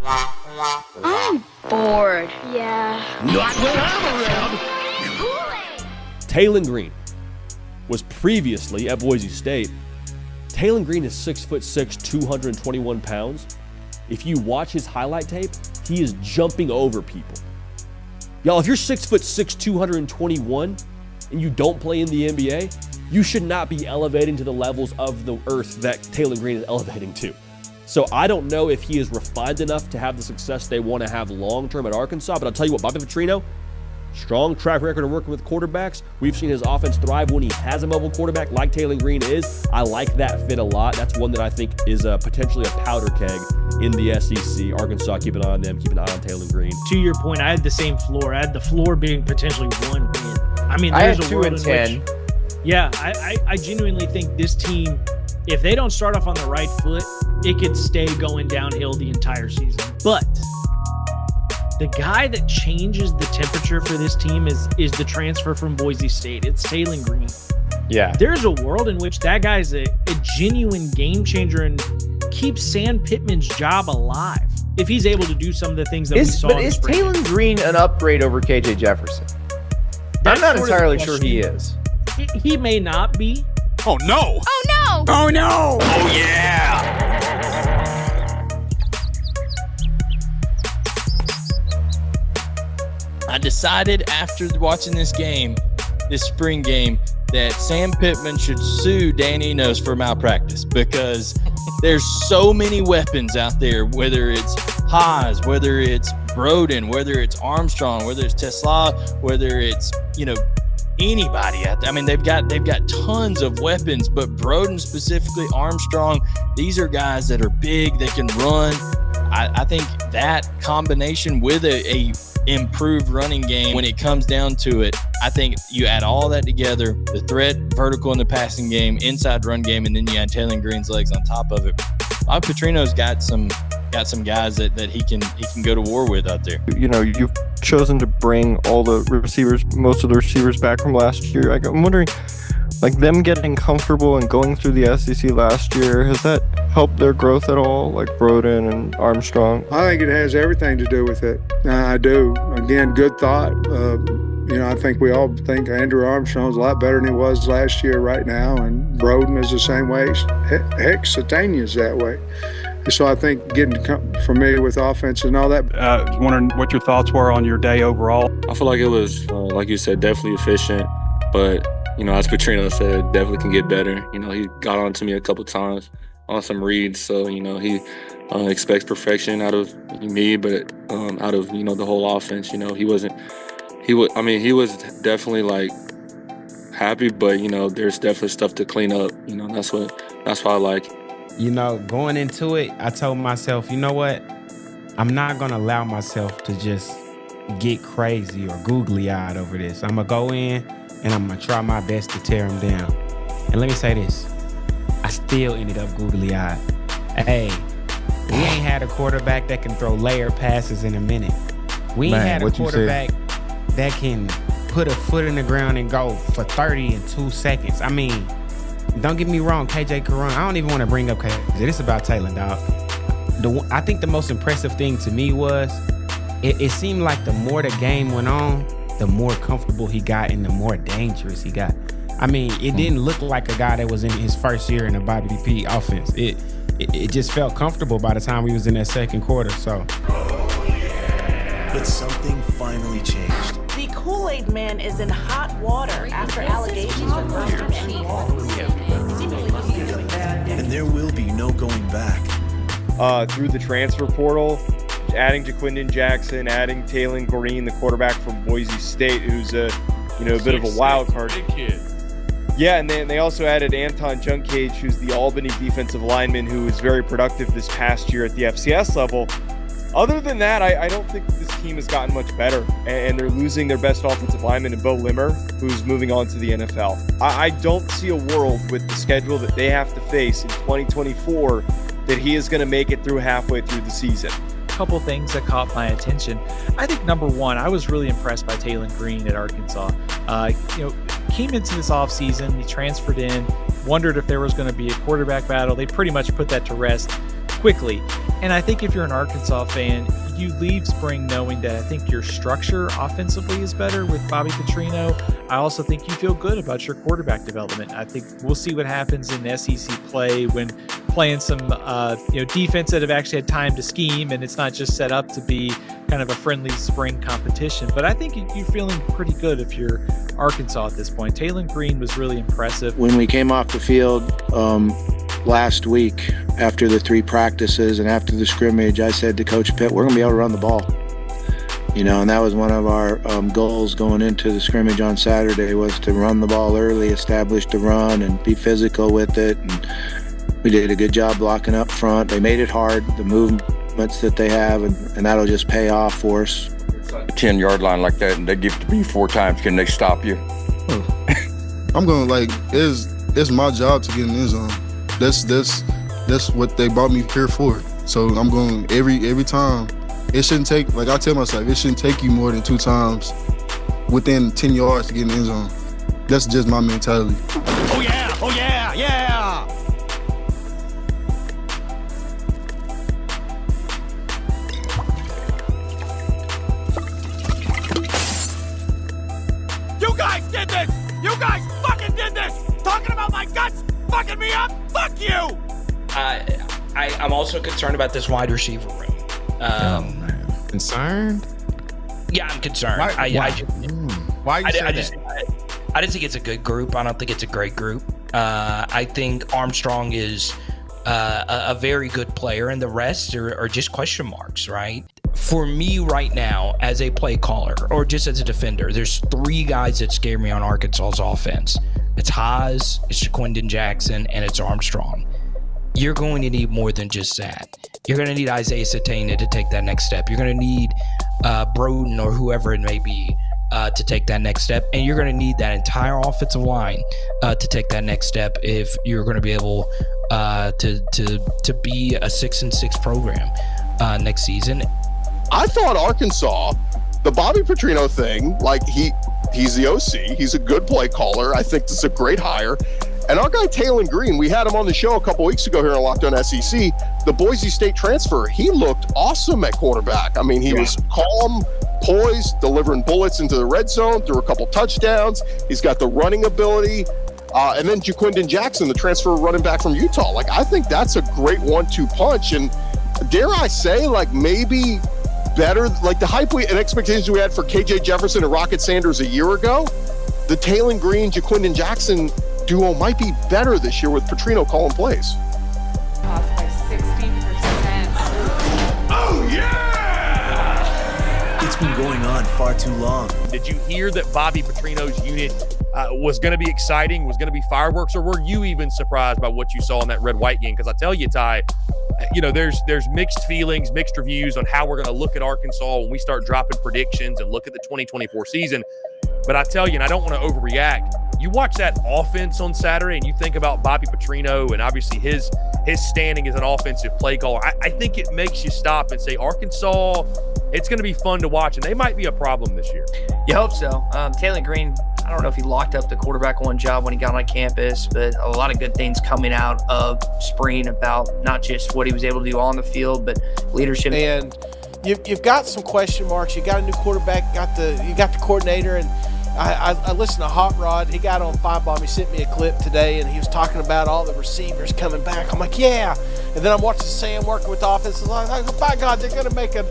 I'm bored. Yeah. Not when I'm around. Kool-Aid. Taylen Green was previously at Boise State. Taylen Green is 6'6", 221 pounds. If you watch his highlight tape, he is jumping over people. Y'all, if you're 6'6", 221, and you don't play in the NBA, you should not be elevating to the levels of the earth that Taylen Green is elevating to. So I don't know if he is refined enough to have the success they want to have long-term at Arkansas, but I'll tell you what, Bobby Petrino, strong track record of working with quarterbacks. We've seen his offense thrive when he has a mobile quarterback like Taylen Green is. I like that fit a lot. That's one that I think is potentially a powder keg in the SEC. Arkansas, keep an eye on them. Keep an eye on Taylen Green. To your point, I had the same floor. I had the floor being potentially 1 win. I mean, there's I had a 2 world and in 10. which, yeah, I genuinely think this team, if they don't start off on the right foot, it could stay going downhill the entire season. But the guy that changes the temperature for this team is the transfer from Boise State. It's Taylen Green. Yeah. There's a world in which that guy's a genuine game changer and keeps Sam Pittman's job alive if he's able to do some of the things that we saw. But is Taylen Green an upgrade over KJ Jefferson? I'm not entirely sure he is. He may not be. Oh, no. Oh, no. Oh, no. Oh, yeah. I decided after watching this game, this spring game, that Sam Pittman should sue Dan Enos for malpractice because there's so many weapons out there, whether it's Haas, whether it's Broden, whether it's Armstrong, whether it's Tesla, whether it's, anybody out there. I mean, they've got tons of weapons, but Broden specifically, Armstrong, these are guys that are big, they can run. I think that combination with a improved running game, when it comes down to it, I think you add all that together, the threat, vertical in the passing game, inside run game, and then you add Taylen Green's legs on top of it. Bobby Petrino's got some guys that he can go to war with out there. You've chosen to bring all the receivers, most of the receivers back from last year. I'm wondering, like, them getting comfortable and going through the SEC last year, has that helped their growth at all, like Broden and Armstrong? I think it has everything to do with it. I do. Again, good thought. I think we all think Andrew Armstrong's a lot better than he was last year right now, and Broden is the same way. Heck, Satania's that way. So I think getting familiar with offense and all that. Wondering what your thoughts were on your day overall. I feel like it was, like you said, definitely efficient. But, as Petrino said, definitely can get better. He got on to me a couple times on some reads. So, he expects perfection out of me, but out of, the whole offense. He was definitely like happy, but, there's definitely stuff to clean up. That's why I like it. Going into it, I told myself, you know what? I'm not going to allow myself to just get crazy or googly-eyed over this. I'm going to go in and I'm going to try my best to tear them down. And let me say this. I still ended up googly-eyed. Hey, we ain't had a quarterback that can throw layer passes in a minute. We ain't had a quarterback that can put a foot in the ground and go for 30 in 2 seconds. I mean, don't get me wrong, KJ Karan. I don't even want to bring up KJ. This is about Taylen, dog. I think the most impressive thing to me was it seemed like the more the game went on, the more comfortable he got and the more dangerous he got. I mean, it didn't look like a guy that was in his first year in the Bobby P offense. It just felt comfortable by the time we was in that second quarter. So, but something finally changed. The Kool-Aid man is in hot water after allegations of corruption. And there will be no going back. Through the transfer portal, adding Jaquindon Jackson, adding Taylen Green, the quarterback from Boise State, who's a bit of a wild card. Big kid. Yeah, and then they also added Anton Junkage, who's the Albany defensive lineman who was very productive this past year at the FCS level. Other than that, I don't think this team has gotten much better, and they're losing their best offensive lineman in Bo Limmer, who's moving on to the NFL. I don't see a world with the schedule that they have to face in 2024 that he is going to make it through halfway through the season. Couple things that caught my attention. I think number one, I was really impressed by Taylen Green at Arkansas. Came into this offseason, he transferred in, wondered if there was going to be a quarterback battle. They pretty much put that to rest quickly. And I think if you're an Arkansas fan, you leave spring knowing that I think your structure offensively is better with Bobby Petrino. I also think you feel good about your quarterback development. I think we'll see what happens in SEC play when playing some defense that have actually had time to scheme, and it's not just set up to be kind of a friendly spring competition. But I think you're feeling pretty good if you're Arkansas at this point. Taylen Green was really impressive. When we came off the field last week after the 3 practices and after the scrimmage, I said to Coach Pitt, we're going to be able to run the ball. And that was one of our goals going into the scrimmage on Saturday, was to run the ball early, establish the run, and be physical with it. And we did a good job blocking up front. They made it hard, the movements that they have, and that'll just pay off for us. 10-yard line like that, and they give it to me 4 times. Can they stop you? I'm going it's my job to get in the end zone. That's what they brought me here for. So I'm going every time. It shouldn't take, like I tell myself, it shouldn't take you more than 2 times within 10 yards to get in the end zone. That's just my mentality. Oh yeah! Oh yeah! Yeah! You guys did this! You guys fucking did this! Talking about my guts fucking me up? Fuck you! I'm also concerned about this wide receiver room. Concerned? Yeah, I'm concerned. Why are you I just think it's a good group. I don't think it's a great group. I think Armstrong is a very good player, and the rest are just question marks, right? For me right now, as a play caller or just as a defender, there's 3 guys that scare me on Arkansas's offense. It's Haas, it's Jaquindon Jackson, and it's Armstrong. You're going to need more than just that. You're going to need Isaiah Satana to take that next step. You're going to need Broden or whoever it may be to take that next step. And you're going to need that entire offensive line to take that next step if you're going to be able to be a 6-6 program next season. I thought Arkansas, the Bobby Petrino thing, like he's the OC. He's a good play caller. I think this is a great hire. And our guy Taylen Green, we had him on the show a couple weeks ago here on Locked On SEC. The Boise State transfer, he looked awesome at quarterback. I mean, he was calm, poised, delivering bullets into the red zone, threw a couple touchdowns. He's got the running ability. And then Jaquindon Jackson, the transfer running back from Utah. Like, I think that's a great 1-2 punch. And dare I say, like, maybe better, like the hype and expectations we had for KJ Jefferson and Rocket Sanders a year ago, the Taylen Green, Jaquindon Jackson duo might be better this year with Petrino calling plays. Cost by 60%. Oh yeah! It's been going on far too long. Did you hear that Bobby Petrino's unit was going to be exciting, was going to be fireworks, or were you even surprised by what you saw in that red-white game? Because I tell you, Ty, there's mixed feelings, mixed reviews on how we're going to look at Arkansas when we start dropping predictions and look at the 2024 season. But I tell you, and I don't want to overreact, you watch that offense on Saturday and you think about Bobby Petrino and obviously his standing as an offensive play caller. I think it makes you stop and say, Arkansas, it's going to be fun to watch, and they might be a problem this year. You hope so. Taylen Green, I don't know if he locked up the quarterback one job when he got on campus, but a lot of good things coming out of spring about not just what he was able to do on the field, but leadership. And you've got some question marks. You got a new quarterback, you got the coordinator, and I listened to Hot Rod. He got on Fine Bomb. He sent me a clip today, and he was talking about all the receivers coming back. I'm like, yeah. And then I'm watching Sam working with the offense. I'm like, oh, by God, they're going to make they're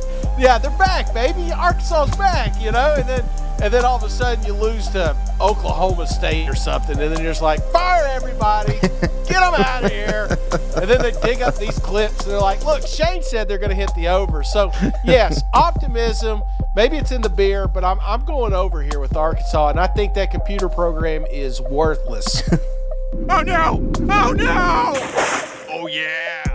back, baby. Arkansas's back, And then all of a sudden you lose to Oklahoma State or something, and then you're just like, fire everybody, get them out of here. And then they dig up these clips, and they're like, look, Shane said they're going to hit the over. So, yes, optimism. Maybe it's in the beer, but I'm going over here with Arkansas, and I think that computer program is worthless. Oh, no! Oh, no! Oh, yeah!